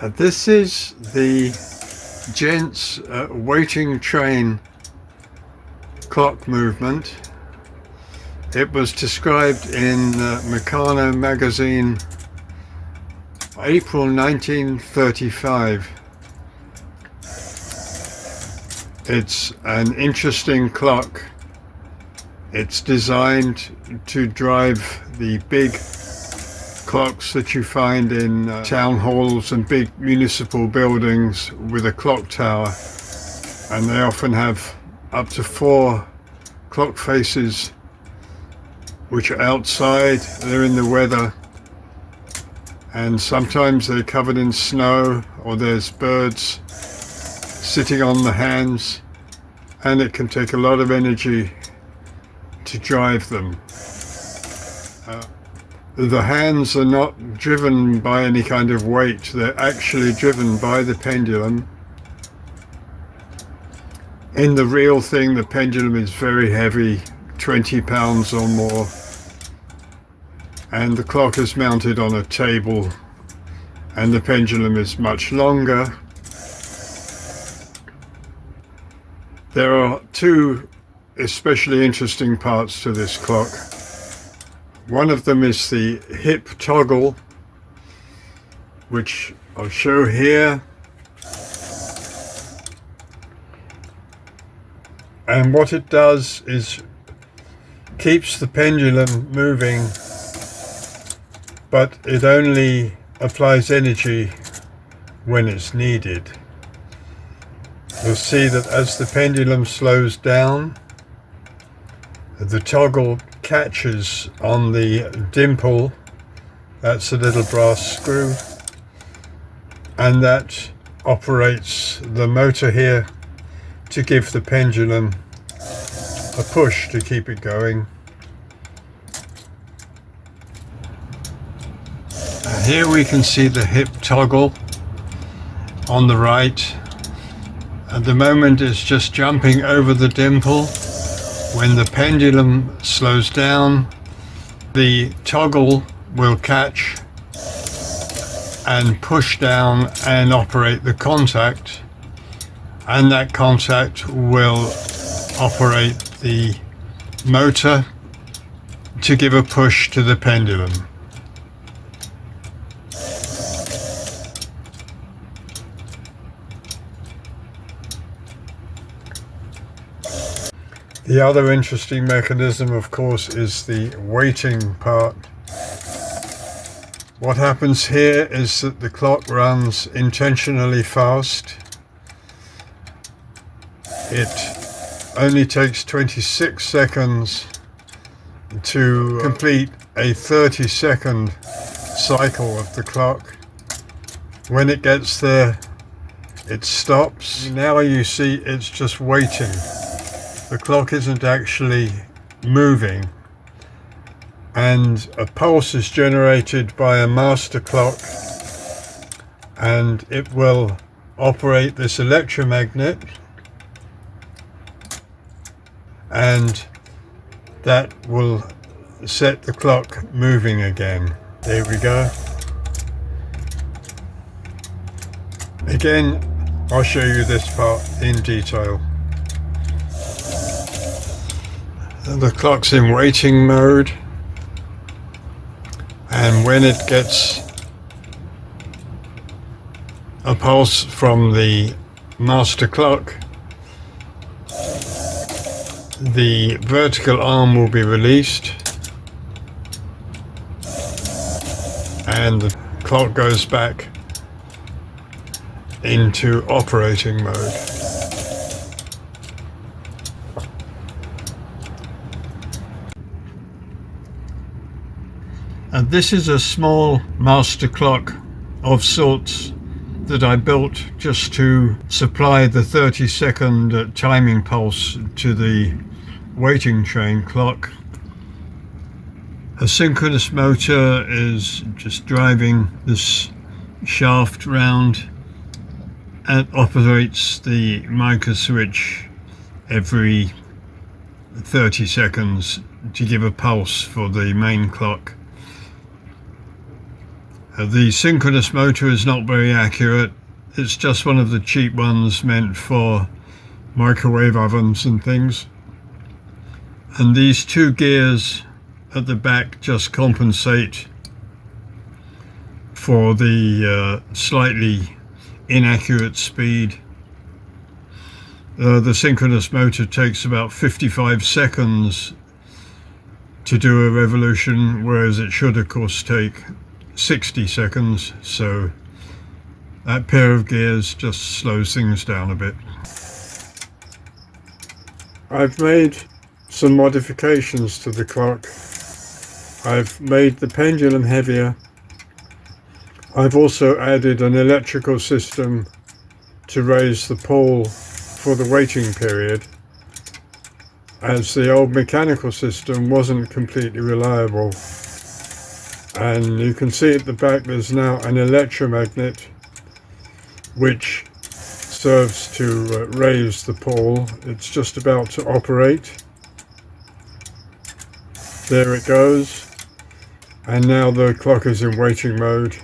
This is the Gents Waiting Train clock movement. It was described in Meccano magazine, April 1935. It's an interesting clock. It's designed to drive the big clocks that you find in town halls and big municipal buildings with a clock tower, and they often have up to 4 clock faces which are outside. They're in the weather, and sometimes they're covered in snow, or there's birds sitting on the hands, and it can take a lot of energy to drive them. The hands are not driven by any kind of weight, they're actually driven by the pendulum. In the real thing, the pendulum is very heavy, 20 pounds or more, and the clock is mounted on a table, and the pendulum is much longer. There are 2 especially interesting parts to this clock. One of them is the hip toggle, which I'll show here. And what it does is keeps the pendulum moving, but it only applies energy when it's needed. You'll see that as the pendulum slows down, the toggle catches on the dimple. That's a little brass screw, and that operates the motor here to give the pendulum a push to keep it going. Here we can see the hip toggle on the right. At the moment it's just jumping over the dimple. When the pendulum slows down, the toggle will catch and push down and operate the contact, and that contact will operate the motor to give a push to the pendulum. The other interesting mechanism, of course, is the waiting part. What happens here is that the clock runs intentionally fast. It only takes 26 seconds to complete a 30-second cycle of the clock. When it gets there, it stops. Now you see it's just waiting. The clock isn't actually moving, and a pulse is generated by a master clock, and it will operate this electromagnet, and that will set the clock moving again. There we go. Again, I'll show you this part in detail. The clock's in waiting mode, and when it gets a pulse from the master clock, the vertical arm will be released and the clock goes back into operating mode. And this is a small master clock of sorts that I built just to supply the 30-second timing pulse to the waiting train clock. A synchronous motor is just driving this shaft round and operates the micro switch every 30 seconds to give a pulse for the main clock. The synchronous motor is not very accurate. It's just one of the cheap ones meant for microwave ovens and things. And these two gears at the back just compensate for the slightly inaccurate speed. The synchronous motor takes about 55 seconds to do a revolution, whereas it should of course take 60 seconds, so that pair of gears just slows things down a bit. I've made some modifications to the clock. I've made the pendulum heavier. I've also added an electrical system to raise the pull for the waiting period, as the old mechanical system wasn't completely reliable. And you can see at the back there's now an electromagnet which serves to raise the pull. It's just about to operate. There it goes, and now the clock is in waiting mode,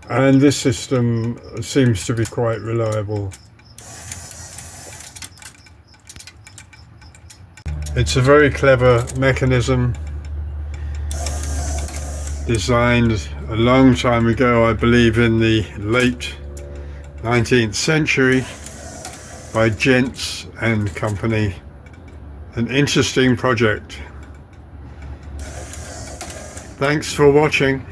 and this system seems to be quite reliable. It's a very clever mechanism, designed a long time ago, I believe in the late 19th century, by Gents and Company. An interesting project. Thanks for watching.